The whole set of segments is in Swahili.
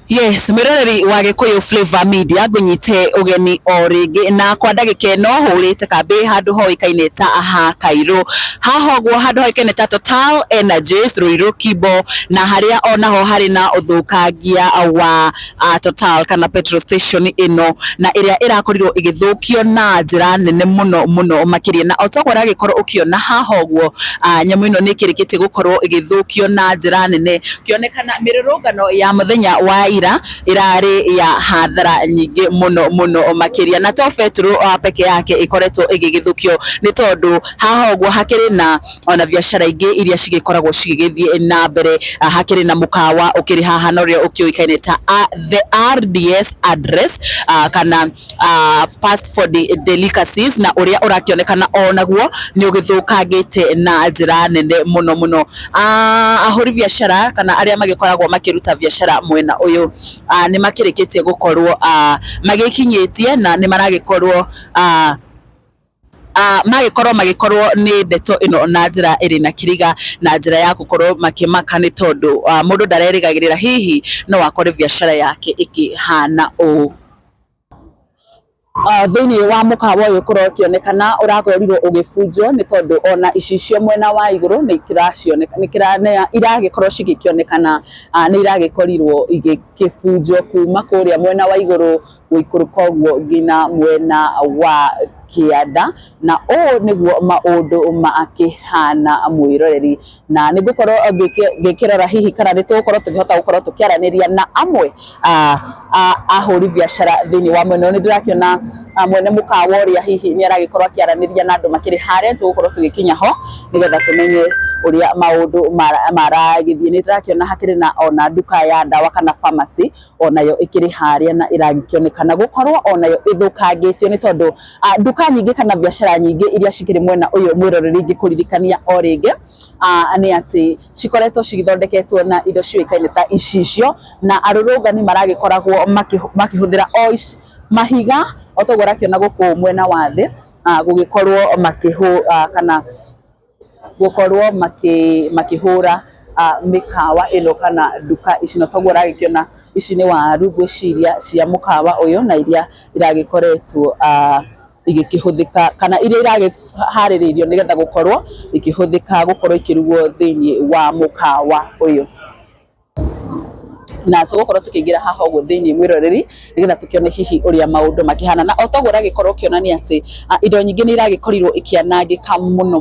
Yes, mwiroreri wa Gikuyu Flavor Media ngunyite ugeni o ringi na kwa ndagika ino hurite kambi handu hoikaine ta aha Kairu hahogwo handu hoikaine ta Total Energies Ruiru Kibo na haria onaho hari na uthukangia wa Total kana petrol station ino na iria irakorirwo igithukio na njira nene muno makiria na otogora gikorwo ukiona hahogwo nyamu ino ni kirikite gukorwo igithukio na njira nene kionekana mirurungano ya muthenya wa irari ya hathara nyingi muno makiria na to petrol peke yake ikoretwo igigithukio ni tondu hahogwo hakiri na ona biashara ingi iria cigikoragwo cigigithie na mbere hakiri na mukawa ukiri haha no rio ukioikaine ta the RDS address kana fast food delicacies na uria urakionekana onaguo ni ugithukangite na njira nene muno ahuri biashara kana aria magikoragwo makiruta biashara mwena uyu ni makirikitie gukorwo magikinyitie na ni maragikorwo magikorwo ni ndeto ino na njira iri na kiriga na njira ya gukorwo makimaka ni tondu mundu ndarerigagirira hihi no akore biashara yake ikihana uu thini wa mukawa uyu kurokionekana urakorirwo ugibunjwo ni tondu ona icicio mwena wa iguru ni kiracionekana iragikorwo cigikionekana ni iragikorwo igikibunjwo kuma kuria mwena wa iguru guikuruka uguo ngina mwena wa kianda na niguo maundu makihana mwiroreri na nigukorwo ngikirora hihi kana nitugukorwo tukihota gukorwo tukiaraniria na amwe ahuri biashara thini wa mwena ni ndirakiona mwene mukawa uria hihi ni aragikorwo akiaraniria na andu makiri haria tugukorwo tugikinya ho nigetha tumenye uria maundu maragithie ni ndirakiona hakiri na ona duka ya ndawa kana pharmacy onayo ikiri haria na iragikionekana gukorwo onayo ithukangitio ni tondu duka nyingi kana biashara nyingi iria cikiri mwena uyu mwiroreri ngikuririkania o ringi ni ati cikoretwo cigithondeketwo na indo cioikaine ta icicio na arurungani maragikoragwo makihuthira mahiga otogora kiona guku mwena wa thi gugikorwo kana gukorwo makihura mikawa ino kana duka ici no togora gikiona ici ni waru gwiciria cia mukawa uyu na iria iragikoretwo igikihuthika kana iria iragiharirio nigetha gukorwo ikihuthika gukorwo ikirugwo thini wa mukawa uyu na tugukorwo tukiingira haha uguo thini mwiroreri nigetha tukione hihi uria maundu makihana na otogwo iragikorwo kionania ati indo nyingi ni iragikorwo ikianangika muno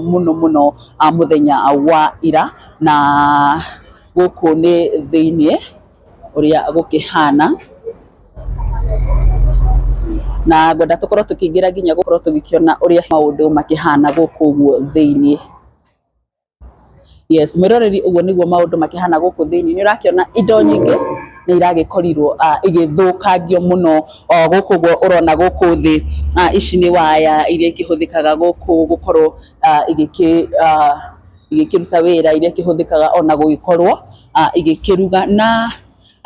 muthenya wa ira na guku ni thini uria gukihana na ngwenda tukorwo tukiingira nginya gukorwo tugikiona uria maundu makihana guku uguo thini. Yes, mwiroreri uguo niguo maundu makihana guku thini ni urakiona indo nyingi ni iragikorwo igithukangio muno guku guo urona guku thi ici ni waya iria ikihuthikaga guku gukorwo igikiruta wira iria ikihuthikaga ona gugikorwo igikiruga na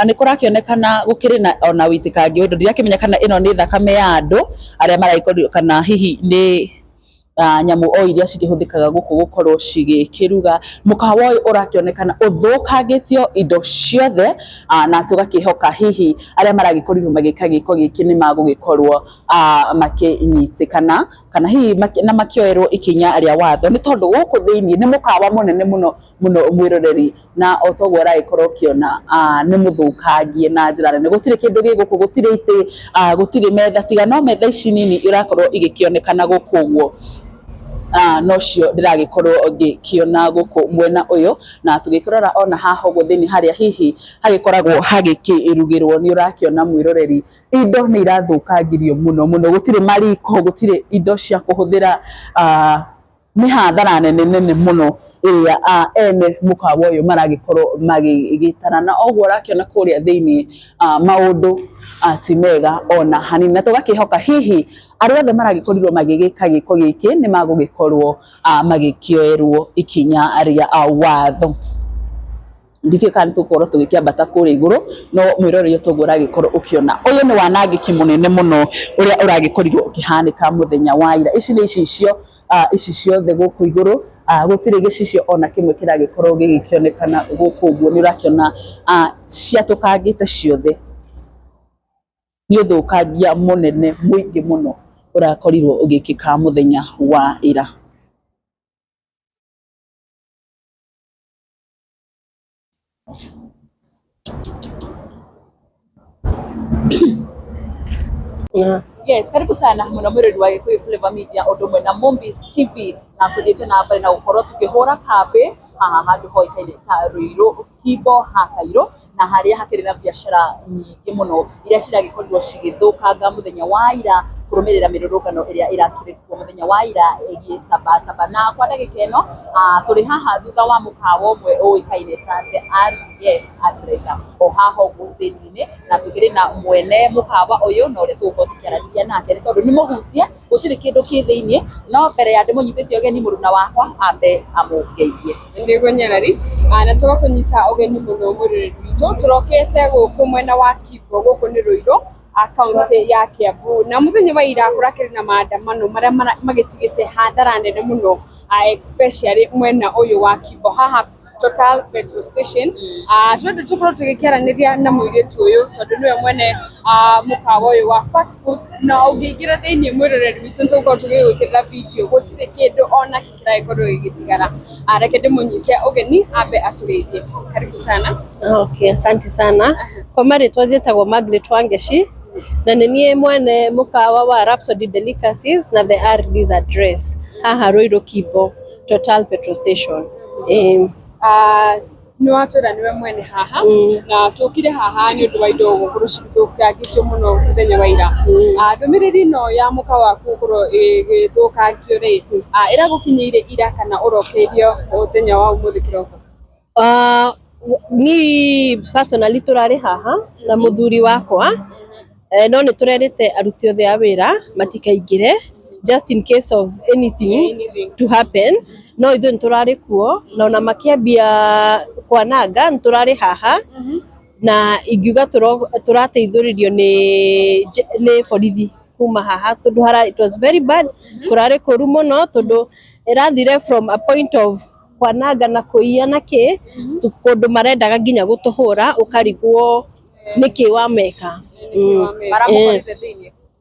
ni kurakionekana gukiri na ona witikangi undu ndirakimenya kana ino ni thakame ya andu aria maraikorwo kana hihi ni nyamu o iria cikihuthikaga guku gukorwo cigikiruga mukawa uyu urakionekana uthukangitio indo ciothe na tugakihoka hihi aria maragikorwo magika giko giki ni magugikorwo makinyitikana kana hihi na makioerwo ikinya aria watho ni tondu guku thini ni mukawa munene muno mwiroreri na otogwo aragikorwo kiona ni muthukangie na njira nene gutire kindu giguku gutire ite gutire metha tiga no metha ici nini irakoro igikionekana guku uguo nocio ndiragikorwo ngikiona guku mwena uyu na tugikirora ona haha uguo thini haria hihi hagikoragwo hagikirugirwo ni urakiona mwiroreri indo ni irathukangirio muno gutire mariko gutire indo cia kuhuthira ni hathara nene muno iria ene mukawa uyu maragikorwo magigitana na ogwo urakiona kuria thini maundu ti mega ona hanini na tugakihoka hihi aria othe maragikorwo magigika giko giki ni magugikorwo magikioerwo ikinya aria watho ndikikani tukorwo tugikiambata kuri iguru no mwiroreri utogwo uragikorwo ukiona uyu ni wanangiki munene muno uria uragikorwo ukihanika muthenya wa ira ici ni ici ciothe guku iguru gutire gicicio ona kimwe kiragikorwo gigikionekana guku uguo ni urakiona ciatukangite ciothe nĩ ũthũkangia mũnene mũingĩ mũno ũrakorirwo ũgĩkĩka mũthenya wa ira. Yes, karibu sana mwana mwere wa Gikuyu Flavor Media ũndũmwe na Mombis TV na tũthiĩte na mbere na gũkorwo tũkĩhũra kambĩ haha handũ hoĩkaine ta Ruiru Kimbo Hakairo na harĩa hakĩrĩ na biacara nyingĩ mũno iria ciragĩkorirwo cigĩthũkanga mũthenya wa ira kũrũmĩrĩra mĩrũrũngano ĩrĩa ĩrakĩrĩ kuo mũthenya wa ira ĩgiĩ Sabasaba. Na kwa ndagĩka ĩno tũrĩ haha thutha wa mũkawa ũmwe ũĩkaine ta The RDS Adresser o haha ũguo stage-inĩ, na tũkĩrĩ na mwene mũkawa ũyũ na ũrĩa tũgũkorwo tũkĩaranĩria nake nĩ tondũ nĩ mũhutie gũtirĩ kĩndũ kĩ thĩinĩ, no mbere ya ndĩmũnyitĩtie ũgeni mũruna wakwa ambe amũngeithie. Ndĩgwo Nyarari na tũgakũnyita ũgeni mũno mũrĩrĩ witũ, tũrokete gũkũ mwena wa Kimbo, gũkũ nĩ Ruiru akaunti ya Kiambu, na mũthenya wa ira kũrakĩrĩ na maandamano marĩa magĩtigĩte hathara nene mũno especially mwena ũyũ wa Kimbo haha Total petrol station. Tondũ tũkorwo tũgĩkĩaranĩria na mũirĩtu ũyũ tondũ nĩwe mwene mũkawa ũyũ wa fast food, na ũngĩingĩra thĩinĩ mwĩroreri witũ tũkorwo tũgĩgwĩkĩrĩra video gũtirĩ kĩndũ ona kĩragĩkorwo gĩgĩtigara. Reke ndĩmũnyite ũgeni ambe atũgeithie. Karibu sana. Okay, asante sana. Kwa marĩtwa njĩtagwo Margaret Wangeshi na nĩ niĩ mwene mũkawa wa Rhapsody Delicacies na The RDS Address haha Ruiru Kimbo Total petrol station. Nĩ watwĩra nĩwe mwene haha na tũkire haha nĩ ũndũ wa indo gũkorwo cigĩthũkangĩtio mũno mũthenya wa ira. Ndũmĩrĩri ĩno ya mũkawa waku gũkorwo ĩgĩthũkangio rĩ, ĩragũkinyĩire ira kana ũrokeirio mũthenya wa ũmũthĩ kĩroko? Ni personally tũrarĩ haha na mũthuri wakwa, no nĩ tũrerĩte aruti othe a wĩra matikaingĩre just in case of anything to happen. No ithuĩ nĩtũrarĩ kuo na ona makĩambia kwananga nĩtũrarĩ haha na ingiuga tũrateithũrĩrio nĩ borithi kuma haha tondũ it was very bad, kũrarĩ kũru mũno tondũ ĩrathire from a point of kwananga na kũiya na kĩ kũndũ marendaga nginya gũtũhũra ũkarigwo nĩkĩ wameka.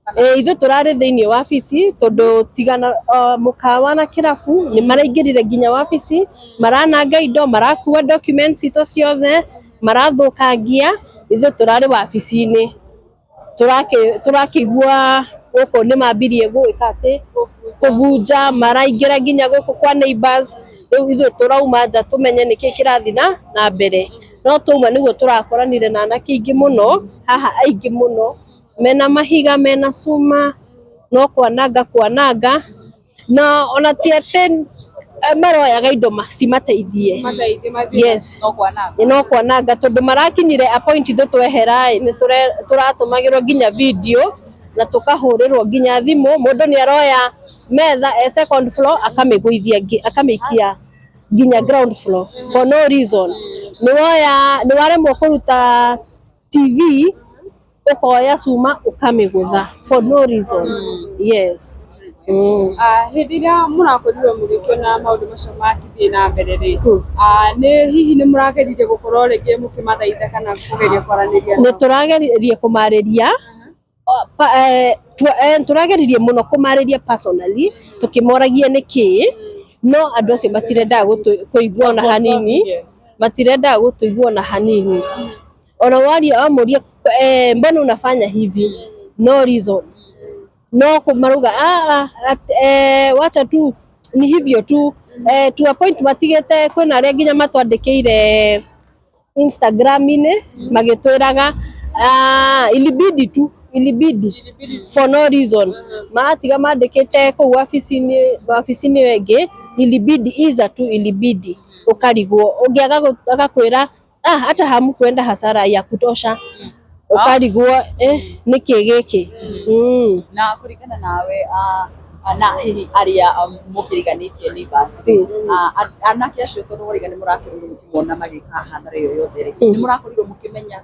Ithuĩ tũrarĩ thĩinĩ wa wabici tondũ tigana mũkawa na kĩrabu nĩ maraingĩrire nginya wabici, marananga indo, marakua documents ito ciothe, marathũkangia. Ithuĩ tũrarĩ wabici-inĩ tũrakĩigua gũkũ nĩ mambirie gwĩka atĩ kũbunja, maraingĩra nginya gũkũ kwa neighbors. Rĩu ithuĩ tũrauma nja tũmenye nĩkĩ kĩrathiĩ na mbere, no tũma nĩguo tũrakoranire na anake aingĩ mũno haha, aingĩ mũno mena mahiga, mena cuma, no kwananga na ona ti atĩ maroyaga indo cimateithie. Yes, no kwananga tondũ marakinyire a point ithuĩ twehera nĩ tũratũmagĩrwo nginya video na tũkahũrĩrwo nginya thimũ. Mũndũ nĩ aroya metha second floor akamĩikia nginya ground floor for no reason. Nĩ waremwo kũruta TV ukoya cuma ukamĩgũtha for no reason. Yes. Hĩndĩ ĩrĩa mũrakorirwo mũgĩkĩona maũndũ macio makĩthiĩ na mbere rĩ, nĩ hihi nĩ mũrageririe gũkorwo rĩngĩ mũkĩmathaitha kana kũgeria kwaranĩria nao? Nĩ tũrageririe kũmarĩria, tũrageririe mũno kũmarĩria personally tukĩmoragia nĩkĩ, no andũ acio matirendaga kũigua ona hanini, matirendaga gũtũigua ona hanini. Ona waria mbona unafanya hivi, no reason, no kumaruga wacha tu ni hivyo tu. To a point matigete kwĩna arĩa nginya matwandĩkĩire Instagram-inĩ magĩtwĩraga ilibidi for no reason, matiga mandĩkĩte kũu wabici-inĩ wengĩ ilibidi iza tu ilibidi, ũkarigwo ũngĩaga agakwĩra hata hamkwenda hasara ya kutosha, ukarigwo nĩkĩ gĩkĩ. Na kũringana nawe na hihi arĩa mũkĩriganĩtie neighbors, anake acio tondũ mũriga nĩ mũrakorirwo mũkĩmona magĩka hathara ĩyo yothe rĩ, nĩ mũrakorirwo mũkĩmenya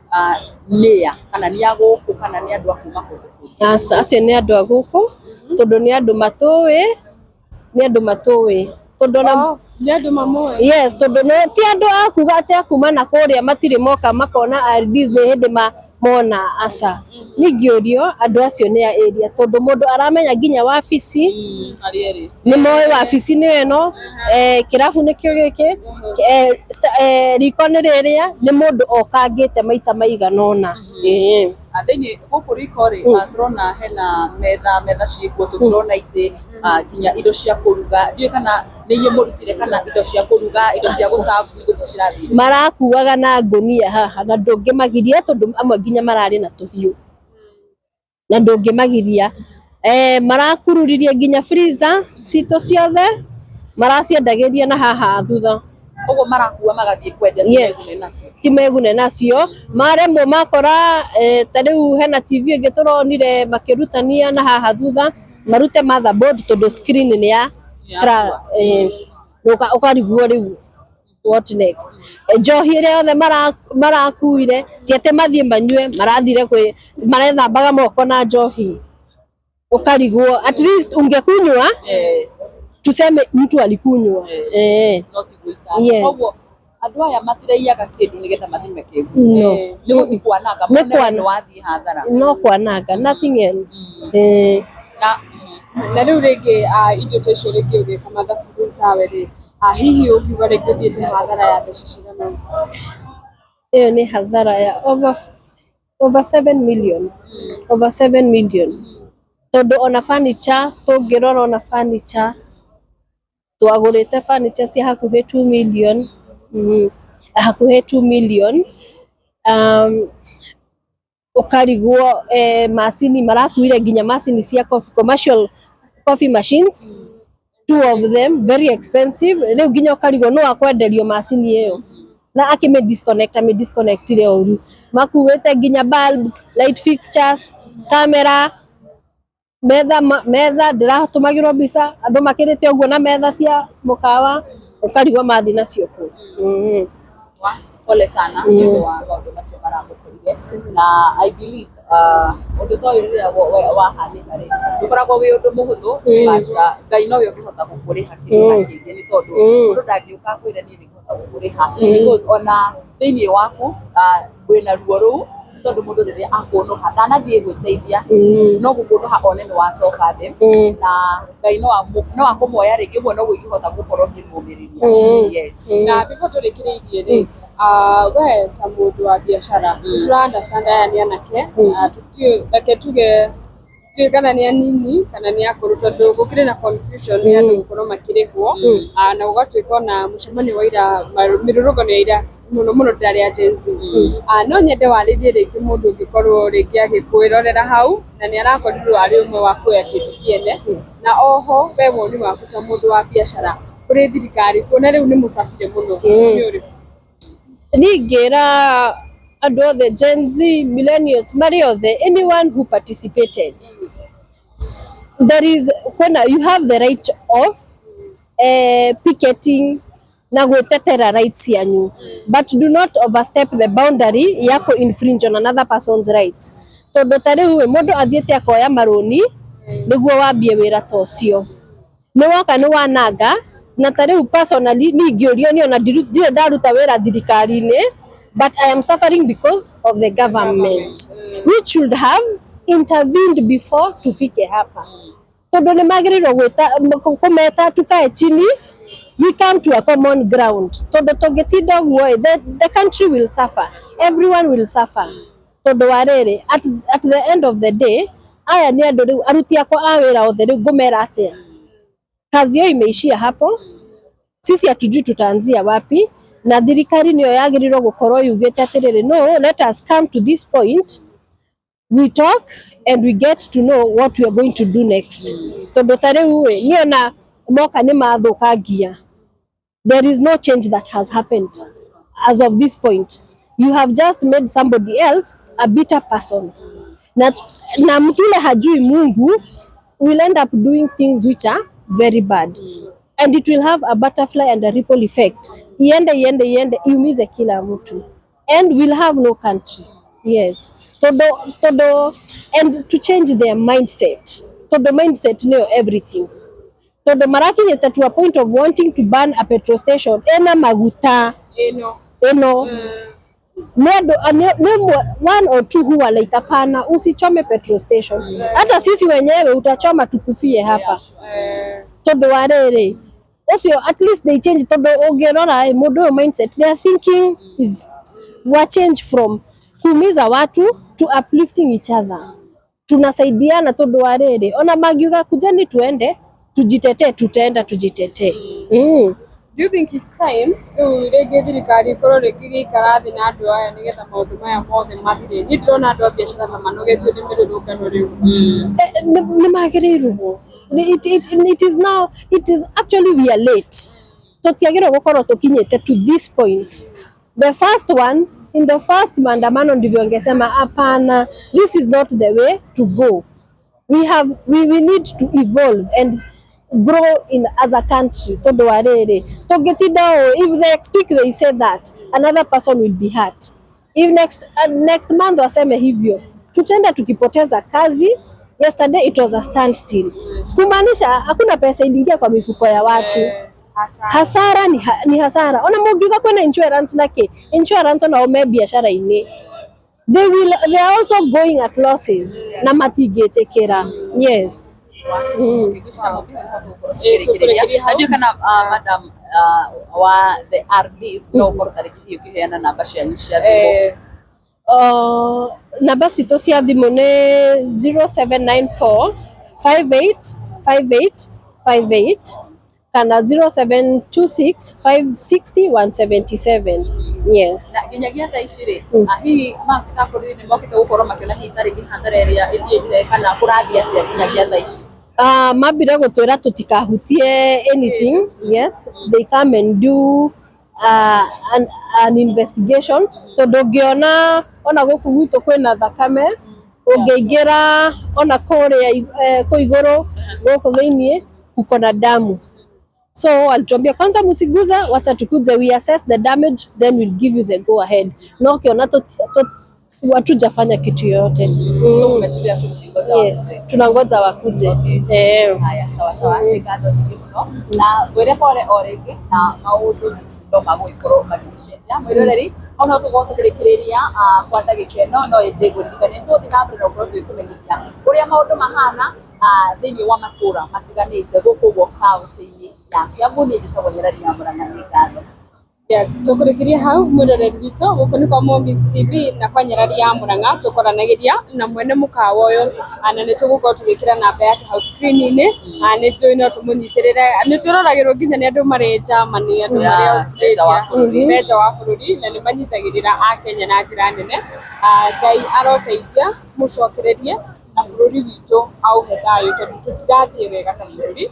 nĩa kana nĩ a gũkũ kana nĩ andũ a kuma kũndũ? Acio nĩ andũ a gũkũ tondũ nĩ andũ matũĩ tondũ nĩ andũ mamwe. Yes, tondũ ti andũ akuga atĩ akuma na kũrĩa matirĩ moka makona RDS nĩ hĩndĩ mona aca ningĩũrio andũ acio nĩ a area tondũ mũndũ aramenya nginya wabici nĩ moĩ wabici nĩ ĩno kĩrabu nĩkĩo gĩkĩ riko nĩ rĩrĩa nĩ mũndũ okangĩte maita maigana ũna thĩinĩ gũkũ riko rĩ turona hena metha ciĩkuo tũtirona itĩ nginya indo cia kũruga ndiũĩ kana nĩ inyuĩ mũrutire kana indo cia kũruga indo cia gũcabu igũthiĩ cirathire marakuaga na ngũnia haha na ndũngĩmagiria tondũ amwe nginya mararĩ na tũhiũ na ndũngĩmagiria marakururirie nginya freezer citũ ciothe maraciendagĩria na haha thutha ũguo marakua magathiĩ kwendia ti megune nacio maremwo makora ta rĩu hena TV ĩngĩ tũronire makĩrutania na haha thutha marute motherboard tondũ screen nĩ ya ũkariguo rĩu what next njohi ĩrĩa yothe marakuire ti atĩ mathiĩ manyue marathire marethambaga moko na njohi ukariguo at least ungekunywa tuseme mtu alikunywa yes andũ aya matireiaga kĩndũ nĩgetha mathime kĩguũ nĩ gũthiĩ kwananga nĩ wathiĩ hathara no kwananga nothing else na rĩu rĩngĩ indo ta icio rĩngĩ ũgĩka mathabu rĩu tawe rĩ hihi ũngiuga rĩngĩ ũthiĩte hathara ya mbeca cigana ĩyo nĩ hathara ya over 7 million over 7 million tondũ ona furniture tũngĩrora ona furniture twagũrĩte furniture cia hakuhĩ 2 million hakuhĩ 2 million ukariguo macini marakuire nginya macini cia commercial coffee machines 2 of them very expensive rĩu nginya ukariguo no akwenderio macini ĩyo na akime disconnect ile oru makuwete nginya bulbs light fixtures camera metha ndĩratũmagĩrwo mbica andũ makĩrĩte ũguo na metha cia mũkawa ukarigwo mathi nacio kũ pole sana wa maũndũ macio maramũkorire na I believe ũndũ ta ũyũ rĩrĩa wahanĩka rĩ ndũkoragwo wĩ ũndũ mũhũthũ Ngai nowe ũngĩhota gũkũrĩha kĩndũ kĩngĩ nĩ tondũ mũndũ ndangĩũka akwĩre niĩ nĩngũhota gũkũrĩha because ona thĩinĩ waku wĩna ruo rũu tondũ mũndũ rĩrĩa akũnũha ndanathiĩ gwĩteithia no gũkũnũha one nĩ wacoka thĩ na Ngai no akũmuoya rĩngĩ ũguo no gũkĩhota gũkorwo kĩmũmĩrĩria yes na before tũrĩkĩrĩirie rĩ we ta mũndũ wa biacara tũra understand aya nĩ anake reke tuge kana nĩ anini kana nĩ akũrũ tondũ gũkĩrĩ na confusion nĩ andũ gũkorwo makĩrĩhwo na gũgatuĩka na mũcemanio wa ira mĩrũrũngano ya ira mũno ndarĩ ya Gen Z no nyende warĩrie rĩngĩ mũndũ ũngĩkorwo rĩngĩ agĩkwĩrorera hau na nĩ arakorirwo arĩ ũmwe wa kuoya kĩndũ kĩene na oho we woni waku ta mũndũ wa biacara kũrĩ thirikari kuona rĩu nĩ mũcabire mũno ningĩra andũ othe Gen Z millennials marĩ othe anyone who participated there is when you have the right of picketing na gwetetera rights yanyu but do not overstep the boundary ya infringe on another person's rights tondu tariu mundu athiete akoya maroni niguo wambie wira tocio ni woka ni wananga na tariu personally ningĩũrio ni ona ndirĩ ndaruta wira thirikari-inĩ but I am suffering because of the government which should have intervened before tufike hapa tondu ni magĩrĩirwo gwĩta kũmeta tukae chini we come to a common ground tondu tũngĩtinda ũguo the country will suffer everyone will suffer tondu warĩrĩ at the end of the day aya ni andũ rĩu aruti akwa a wĩra othe rĩu ngũmera atĩa kazi yao imeishia hapo sisi hatujui tutaanzia wapi na thirikari niyo yagĩrĩirwo gũkorwo yugĩte atĩrĩrĩ no let us come to this point we talk and we get to know what we are going to do next tondu tarĩu niona moka nĩ mathũkangia there is no change that has happened as of this point you have just made somebody else a bitter person na mtule hajui Mungu will end up doing things which are very bad and it will have a butterfly and a ripple effect iende iumize kila mtu and we'll have no country yes todo and to change their mindset todo mindset know everything todo marakinyete to a point of wanting to ban a petrol station ena maguta eno one or two who are like hapana, usichome petrol station. Hata sisi wenyewe utachoma tukufie hapa. Tondu wa riri ucio at least they change, tondu ungirora mundu mindset they are thinking is wa change from kuumiza watu to uplifting each other. Tunasaidiana tondu wa riri ona magiuga kujeni tuende tujitetee, tutaenda tujitetee. Do you think it's time rege thirikari korwo rigikara thi na andu aya nigetha maundu maya mothe mathire? Ni ndĩrona andu a biacara ta manogetio nĩ mĩrũrũngano rĩu. Nĩ magĩrĩirwo. It is now, it is actually we are late. Tutiagĩrĩirwo gũkorwo tukinyĩte to this point. The first one, in the first maandamano ndivyo ngesema hapana, this is not the way to go. We need to evolve and grow in as a country. Tondu wa riri tugitinda, if next week they say that, another person will be hurt. If next month waseme hivyo, tutaenda tukipoteza kazi. Yesterday it was a standstill, kumaanisha hakuna pesa iliingia kwa mifuko ya watu. Hasara ni hasara. Ona mugiga kwena insurance nake insurance na ome biashara ini, they are also going at losses na matigetekera. Yes. Ndio kana madam wa the RDs no kortariki hiyo kiheana namba cianyu cia thimu. Namba citũ cia thimũ nĩ 0794 585858 kana 0726 560 177. Yes. Na ginyagia thaa ici ri hihi maabitha bũrũri nĩ mokĩte gũkorwo makĩona hihi tarĩki hathara ĩrĩa ĩthiĩte kana kũrathiĩ atĩa ginyagia thaa ici? Mambire gũtwĩra tũtikahutie anything. Yes, they come and do an investigation. Tondu ngiona ona gũkũ gwitũ kwĩna thakame, ũngĩingĩra ona kũrĩa kũigũrũ gũkũ thĩinĩ kuko na damu. So alituambia kwanza msiguza, wacha tukuje we assess the damage, then we'll give you the go ahead. No kiona watujafanya kitu yote. Yes, tunangoja wakuje. Haya, sawa sawa. Ngatho nyingi muno na gwire pore orege na maundu ndo magwikorwo magicenjia mwiroreri ona tugote kirikiriria kwa ndagika ino no ndigurikane tuthi na mbere na ukorwo twikumenyithia uria maundu mahana thiini wa matura matiganite guku gwo kaunti-ini ya Kiambu. Ni njitagwo Nyarari ya Murang'a. Ngatho. Yes, tukurikiria hau mwiroreri witu guku ni kwa Mombis TV na kwa Nyarari ya Murang'a tukoranagiria na mwene mukawa uyu na ni tugukorwo tugikira namba yake hau screen-ini ni joina tumunyitirire ni turoragirwo nginya ni andu mari Germany, andu mari Australia, meja wa bururi na ni manyitagirira a Kenya na njira nene. Ngai aroteithia mucokererie na bururi witu au he thayu tondu tutirathie wega ta bururi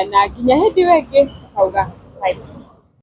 na nginya hindi wengi tukauga